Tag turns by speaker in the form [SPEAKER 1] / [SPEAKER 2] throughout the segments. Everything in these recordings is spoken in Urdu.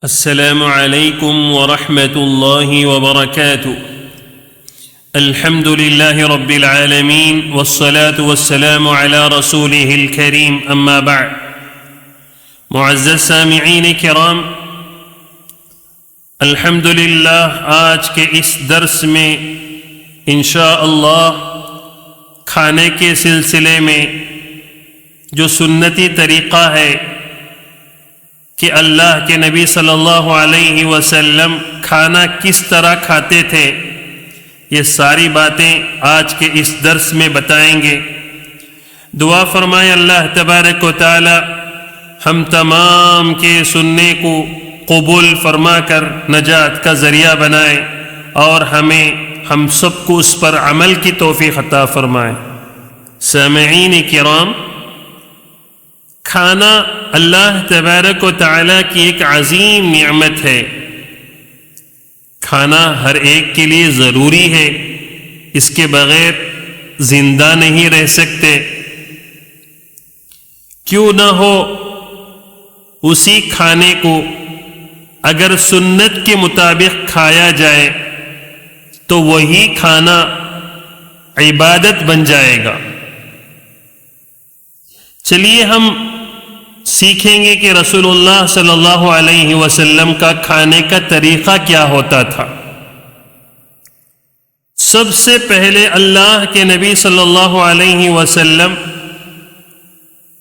[SPEAKER 1] السلام علیکم ورحمۃ اللہ وبرکاتہ۔ الحمد للہ رب العالمین والصلاة والسلام علی رسولہ الکریم، اما بعد۔ معزز سامعین کرام، الحمد للہ آج کے اس درس میں انشاءاللہ کھانے کے سلسلے میں جو سنتی طریقہ ہے کہ اللہ کے نبی صلی اللہ علیہ وسلم کھانا کس طرح کھاتے تھے، یہ ساری باتیں آج کے اس درس میں بتائیں گے۔ دعا فرمائے اللہ تبارک و تعالی ہم تمام کے سننے کو قبول فرما کر نجات کا ذریعہ بنائے اور ہم سب کو اس پر عمل کی توفیق عطا فرمائے۔ سامعین کرام، کھانا اللہ تبارک و تعالی کی ایک عظیم نعمت ہے۔ کھانا ہر ایک کے لیے ضروری ہے، اس کے بغیر زندہ نہیں رہ سکتے۔ کیوں نہ ہو اسی کھانے کو اگر سنت کے مطابق کھایا جائے تو وہی کھانا عبادت بن جائے گا۔ چلیے ہم سیکھیں گے کہ رسول اللہ صلی اللہ علیہ وسلم کا کھانے کا طریقہ کیا ہوتا تھا۔ سب سے پہلے اللہ کے نبی صلی اللہ علیہ وسلم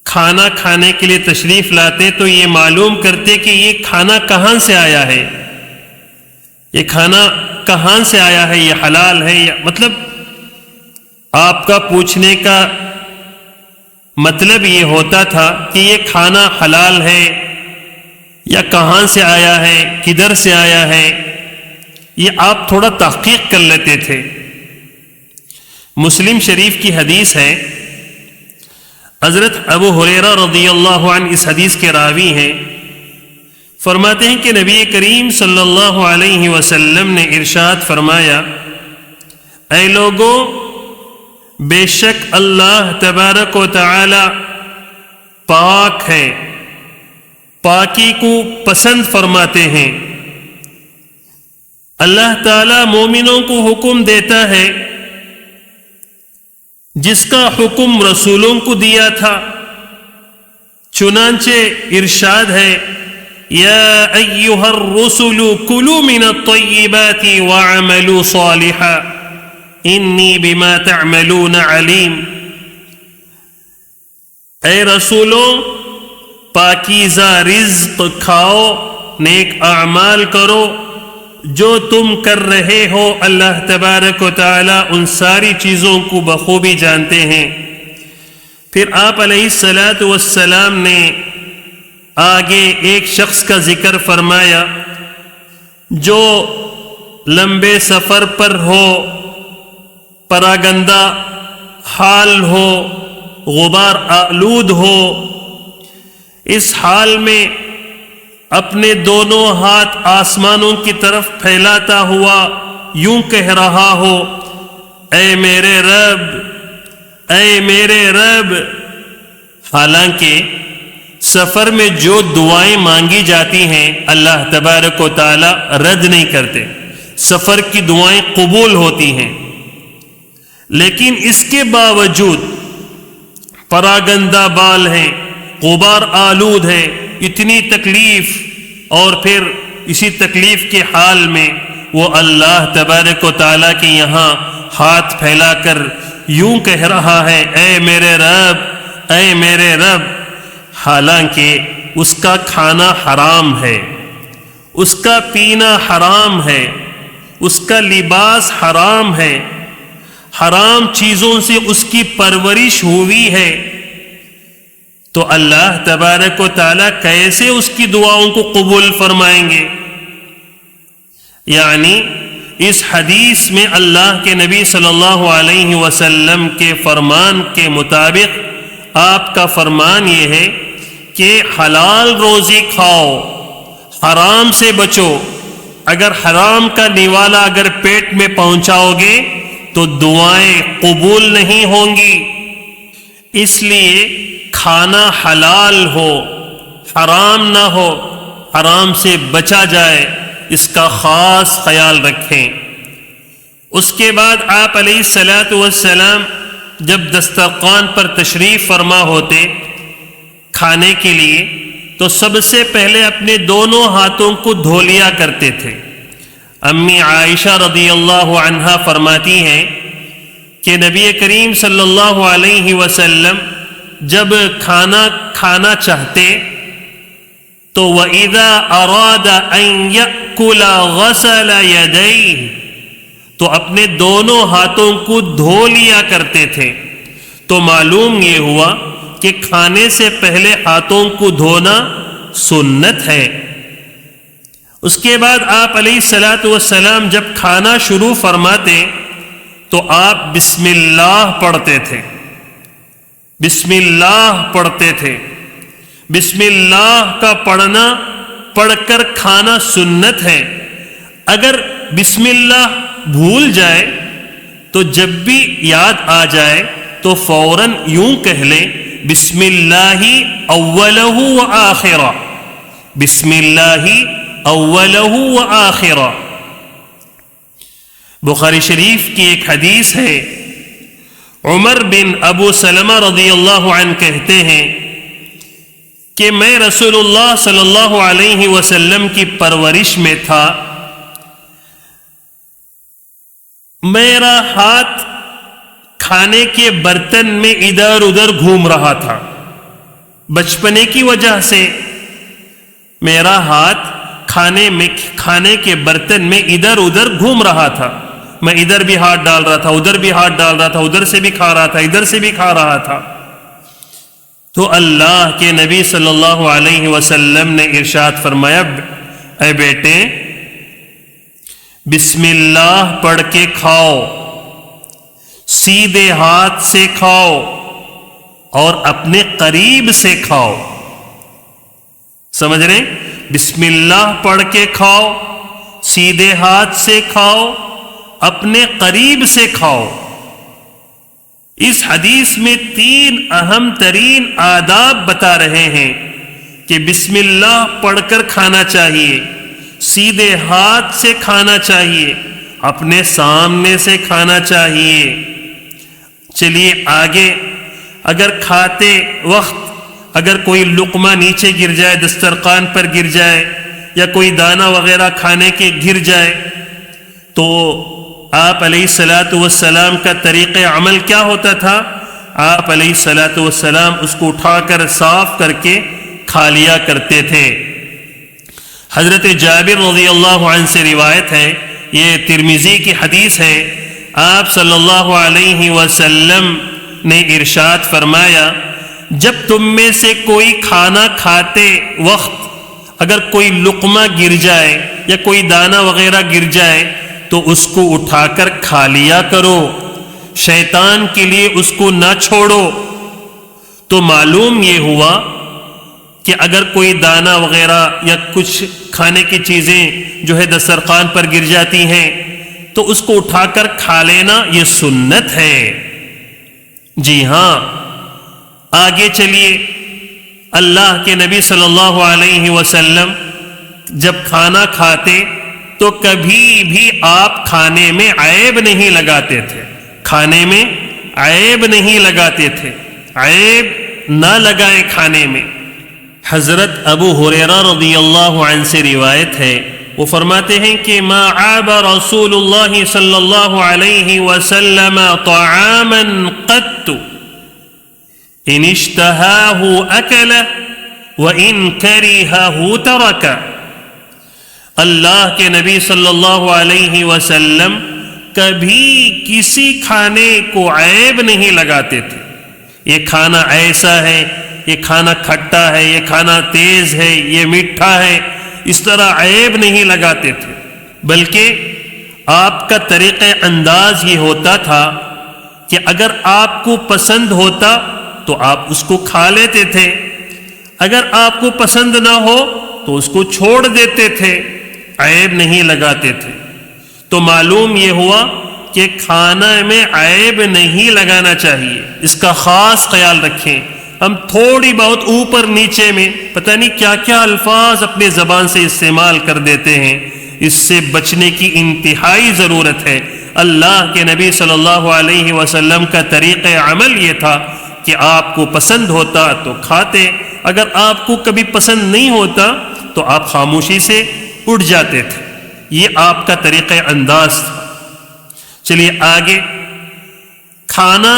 [SPEAKER 1] کھانا کھانے کے لیے تشریف لاتے تو یہ معلوم کرتے کہ یہ کھانا کہاں سے آیا ہے، یہ کھانا کہاں سے آیا ہے، یہ حلال ہے یا مطلب آپ کا پوچھنے کا مطلب یہ ہوتا تھا کہ یہ کھانا حلال ہے یا کہاں سے آیا ہے، کدھر سے آیا ہے، یہ آپ تھوڑا تحقیق کر لیتے تھے۔ مسلم شریف کی حدیث ہے، حضرت ابو ہریرہ رضی اللہ عنہ اس حدیث کے راوی ہیں، فرماتے ہیں کہ نبی کریم صلی اللہ علیہ وسلم نے ارشاد فرمایا، اے لوگوں، بے شک اللہ تبارک و تعالی پاک ہے، پاکی کو پسند فرماتے ہیں۔ اللہ تعالی مومنوں کو حکم دیتا ہے جس کا حکم رسولوں کو دیا تھا، چنانچہ ارشاد ہے، یا ایھا الرسل کلوا من الطیبات واعملوا صالحا انی بما تعملون علیم۔ اے رسولوں، پاکیزہ رزق کھاؤ، نیک اعمال کرو، جو تم کر رہے ہو اللہ تبارک و تعالی ان ساری چیزوں کو بخوبی جانتے ہیں۔ پھر آپ علیہ الصلاۃ والسلام نے آگے ایک شخص کا ذکر فرمایا جو لمبے سفر پر ہو، پراگندہ حال ہو، غبار آلود ہو، اس حال میں اپنے دونوں ہاتھ آسمانوں کی طرف پھیلاتا ہوا یوں کہہ رہا ہو، اے میرے رب، اے میرے رب۔ حالانکہ سفر میں جو دعائیں مانگی جاتی ہیں اللہ تبارک و تعالی رد نہیں کرتے، سفر کی دعائیں قبول ہوتی ہیں، لیکن اس کے باوجود پراگندہ بال ہیں، غبار آلود ہے، اتنی تکلیف، اور پھر اسی تکلیف کے حال میں وہ اللہ تبارک و تعالیٰ کے یہاں ہاتھ پھیلا کر یوں کہہ رہا ہے، اے میرے رب، اے میرے رب۔ حالانکہ اس کا کھانا حرام ہے، اس کا پینا حرام ہے، اس کا لباس حرام ہے، حرام چیزوں سے اس کی پرورش ہوئی ہے، تو اللہ تبارک و تعالی کیسے اس کی دعاؤں کو قبول فرمائیں گے؟ یعنی اس حدیث میں اللہ کے نبی صلی اللہ علیہ وسلم کے فرمان کے مطابق آپ کا فرمان یہ ہے کہ حلال روزی کھاؤ، حرام سے بچو۔ اگر حرام کا نوالا اگر پیٹ میں پہنچاؤ گے تو دعائیں قبول نہیں ہوں گی۔ اس لیے کھانا حلال ہو، حرام نہ ہو، حرام سے بچا جائے، اس کا خاص خیال رکھیں۔ اس کے بعد آپ علیہ الصلاۃ والسلام جب دسترخوان پر تشریف فرما ہوتے کھانے کے لیے تو سب سے پہلے اپنے دونوں ہاتھوں کو دھو لیا کرتے تھے۔ امی عائشہ رضی اللہ عنہا فرماتی ہیں کہ نبی کریم صلی اللہ علیہ وسلم جب کھانا کھانا چاہتے تو وَإِذَا أَرَادَ أَن يَأْكُلَ غَسَلَ يَدَيْهِ، تو اپنے دونوں ہاتھوں کو دھو لیا کرتے تھے۔ تو معلوم یہ ہوا کہ کھانے سے پہلے ہاتھوں کو دھونا سنت ہے۔ اس کے بعد آپ علیہ الصلاۃ والسلام جب کھانا شروع فرماتے تو آپ بسم اللہ پڑھتے تھے، بسم اللہ پڑھتے تھے۔ بسم اللہ کا پڑھ کر کھانا سنت ہے۔ اگر بسم اللہ بھول جائے تو جب بھی یاد آ جائے تو فوراً یوں کہہ لیں بسم اللہ اولہ و آخرہ، بسم اللہ اولہ و آخرہ۔ بخاری شریف کی ایک حدیث ہے، عمر بن ابو سلمہ رضی اللہ عنہ کہتے ہیں کہ میں رسول اللہ صلی اللہ علیہ وسلم کی پرورش میں تھا، میرا ہاتھ کھانے کے برتن میں ادھر ادھر گھوم رہا تھا۔ بچپنے کی وجہ سے میرا ہاتھ کھانے کے برتن میں ادھر ادھر گھوم رہا تھا۔ میں ادھر بھی ہاتھ ڈال رہا تھا، ادھر بھی ہاتھ ڈال رہا تھا، ادھر سے بھی کھا رہا تھا، ادھر سے بھی کھا رہا تھا۔ تو اللہ کے نبی صلی اللہ علیہ وسلم نے ارشاد فرمایا، اے بیٹے بسم اللہ پڑھ کے کھاؤ، سیدھے ہاتھ سے کھاؤ اور اپنے قریب سے کھاؤ۔ سمجھ رہے؟ بسم اللہ پڑھ کے کھاؤ، سیدھے ہاتھ سے کھاؤ، اپنے قریب سے کھاؤ۔ اس حدیث میں 3 اہم ترین آداب بتا رہے ہیں کہ بسم اللہ پڑھ کر کھانا چاہیے، سیدھے ہاتھ سے کھانا چاہیے، اپنے سامنے سے کھانا چاہیے۔ چلیے آگے، اگر کھاتے وقت اگر کوئی لقمہ نیچے گر جائے، دسترخوان پر گر جائے، یا کوئی دانہ وغیرہ کھانے کے گر جائے تو آپ علیہ الصلاۃ والسلام کا طریق عمل کیا ہوتا تھا؟ آپ علیہ الصلاۃ والسلام اس کو اٹھا کر صاف کر کے کھا لیا کرتے تھے۔ حضرت جابر رضی اللہ عنہ سے روایت ہے، یہ ترمذی کی حدیث ہے، آپ صلی اللہ علیہ وسلم نے ارشاد فرمایا، جب تم میں سے کوئی کھانا کھاتے وقت اگر کوئی لقمہ گر جائے یا کوئی دانہ وغیرہ گر جائے تو اس کو اٹھا کر کھا لیا کرو، شیطان کے لیے اس کو نہ چھوڑو۔ تو معلوم یہ ہوا کہ اگر کوئی دانہ وغیرہ یا کچھ کھانے کی چیزیں جو ہے دسترخوان پر گر جاتی ہیں تو اس کو اٹھا کر کھا لینا یہ سنت ہے۔ جی ہاں، آگے چلیے، اللہ کے نبی صلی اللہ علیہ وسلم جب کھانا کھاتے تو کبھی بھی آپ کھانے میں عیب نہیں لگاتے تھے، کھانے میں عیب نہیں لگاتے تھے، عیب نہ لگائیں کھانے میں۔ حضرت ابو ہریرہ رضی اللہ عنہ سے روایت ہے، وہ فرماتے ہیں کہ ما عاب رسول اللہ صلی اللہ علیہ وسلم طعاما قط ان اشتہاہ اکل وان کرہہ ترک۔ اللہ کے نبی صلی اللہ علیہ وسلم کبھی کسی کھانے کو عیب نہیں لگاتے تھے، یہ کھانا ایسا ہے، یہ کھانا کھٹا ہے، یہ کھانا تیز ہے، یہ میٹھا ہے، اس طرح عیب نہیں لگاتے تھے، بلکہ آپ کا طریقہ انداز یہ ہوتا تھا کہ اگر آپ کو پسند ہوتا تو آپ اس کو کھا لیتے تھے، اگر آپ کو پسند نہ ہو تو اس کو چھوڑ دیتے تھے، عیب نہیں لگاتے تھے۔ تو معلوم یہ ہوا کہ کھانا میں عیب نہیں لگانا چاہیے، اس کا خاص خیال رکھیں۔ ہم تھوڑی بہت اوپر نیچے میں پتہ نہیں کیا کیا الفاظ اپنے زبان سے استعمال کر دیتے ہیں. اس سے بچنے کی انتہائی ضرورت ہے. اللہ کے نبی صلی اللہ علیہ وسلم کا طریقہ عمل یہ تھا کہ آپ کو پسند ہوتا تو کھاتے، اگر آپ کو کبھی پسند نہیں ہوتا تو آپ خاموشی سے اٹھ جاتے تھے. یہ آپ کا طریقہ انداز تھا. چلیے آگے. کھانا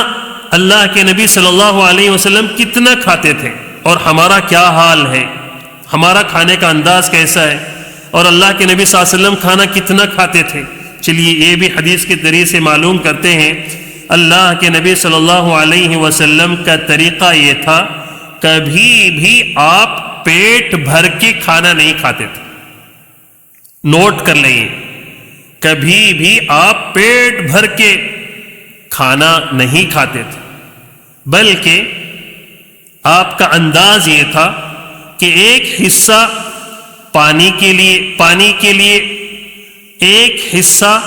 [SPEAKER 1] اللہ کے نبی صلی اللہ علیہ وسلم کتنا کھاتے تھے اور ہمارا کیا حال ہے، ہمارا کھانے کا انداز کیسا ہے، اور اللہ کے نبی صلی اللہ علیہ وسلم کھانا کتنا کھاتے تھے. چلیے یہ بھی حدیث کے ذریعے سے معلوم کرتے ہیں. اللہ کے نبی صلی اللہ علیہ وسلم کا طریقہ یہ تھا، کبھی بھی آپ پیٹ بھر کے کھانا نہیں کھاتے تھے. نوٹ کر لیں، کبھی بھی آپ پیٹ بھر کے کھانا نہیں کھاتے تھے، بلکہ آپ کا انداز یہ تھا کہ ایک حصہ پانی کے لیے، ایک حصہ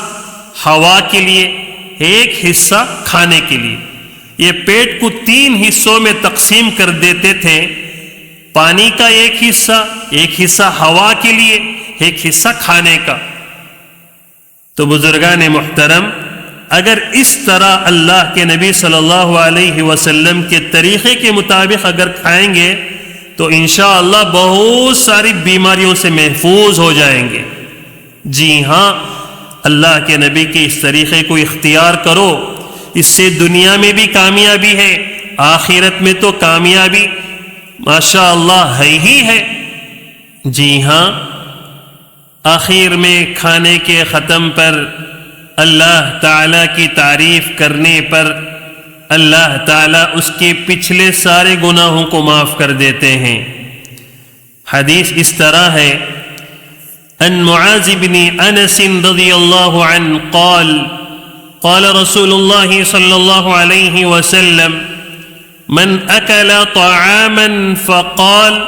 [SPEAKER 1] ہوا کے لیے، ایک حصہ کھانے کے لیے. یہ پیٹ کو 3 حصوں میں تقسیم کر دیتے تھے. پانی کا ایک حصہ ہوا کے لیے، ایک حصہ کھانے کا. تو بزرگان محترم، اگر اس طرح اللہ کے نبی صلی اللہ علیہ وسلم کے طریقے کے مطابق اگر کھائیں گے تو انشاءاللہ بہت ساری بیماریوں سے محفوظ ہو جائیں گے. جی ہاں، اللہ کے نبی کے اس طریقے کو اختیار کرو، اس سے دنیا میں بھی کامیابی ہے، آخرت میں تو کامیابی ماشاءاللہ ہے ہی ہے. جی ہاں، آخر میں کھانے کے ختم پر اللہ تعالیٰ کی تعریف کرنے پر اللہ تعالیٰ اس کے پچھلے سارے گناہوں کو معاف کر دیتے ہیں. حدیث اس طرح ہے، ان معاذ بن انس رضی اللہ عنہ قال قال رسول اللہ صلی اللہ علیہ وسلم من اکل طعاما فقال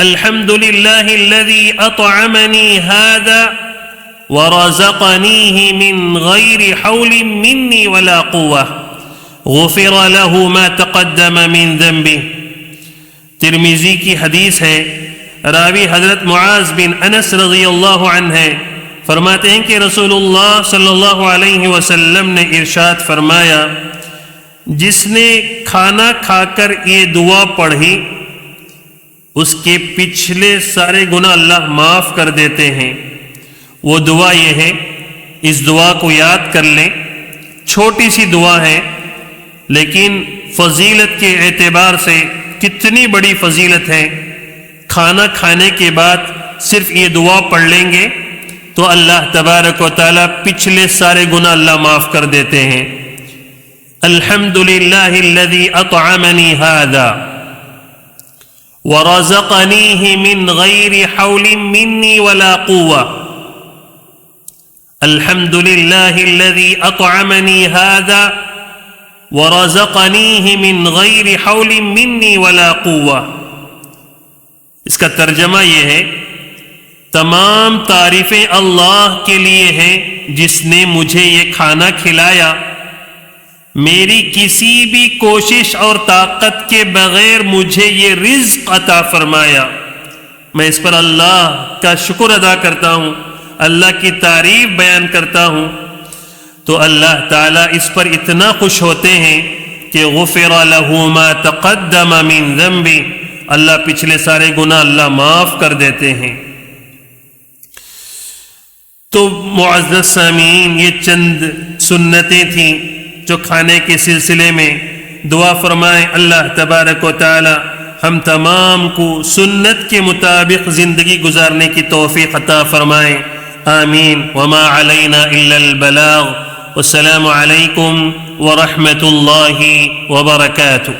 [SPEAKER 1] الحمد للہ الذی اطعمنی هذا ورزقنیہ من غیر حول منی ولا قوة غفر له ما تقدم من ذنبه. ترمذی کی حدیث ہے، راوی حضرت معاذ بن انس رضی اللہ عنہ ہے. فرماتے ہیں کہ رسول اللہ صلی اللہ علیہ وسلم نے ارشاد فرمایا، جس نے کھانا کھا کر یہ دعا پڑھی اس کے پچھلے سارے گناہ اللہ معاف کر دیتے ہیں. وہ دعا یہ ہے، اس دعا کو یاد کر لیں. چھوٹی سی دعا ہے لیکن فضیلت کے اعتبار سے کتنی بڑی فضیلت ہے. کھانا کھانے کے بعد صرف یہ دعا پڑھ لیں گے تو اللہ تبارک و تعالی پچھلے سارے گناہ اللہ معاف کر دیتے ہیں. الحمدللہ الذی اطعمنی ھذا ورزقنیہ من غیر حول منی ولا قوة. الحمدللہ الذی اطعمنی ھذا ورزقنیہ من غیر حول منی ولا قوة. اس کا ترجمہ یہ ہے، تمام تعریفیں اللہ کے لیے ہیں جس نے مجھے یہ کھانا کھلایا، میری کسی بھی کوشش اور طاقت کے بغیر مجھے یہ رزق عطا فرمایا. میں اس پر اللہ کا شکر ادا کرتا ہوں، اللہ کی تعریف بیان کرتا ہوں. تو اللہ تعالیٰ اس پر اتنا خوش ہوتے ہیں کہ غفر له ما تقدم من ذنبی، اللہ پچھلے سارے گناہ اللہ معاف کر دیتے ہیں. تو معزز سامعین، یہ چند سنتیں تھیں جو کھانے کے سلسلے میں. دعا فرمائیں اللہ تبارک و تعالی ہم تمام کو سنت کے مطابق زندگی گزارنے کی توفیق عطا فرمائیں. آمین. وما علینا الا البلاغ. والسلام علیکم ورحمۃ اللہ وبرکاتہ.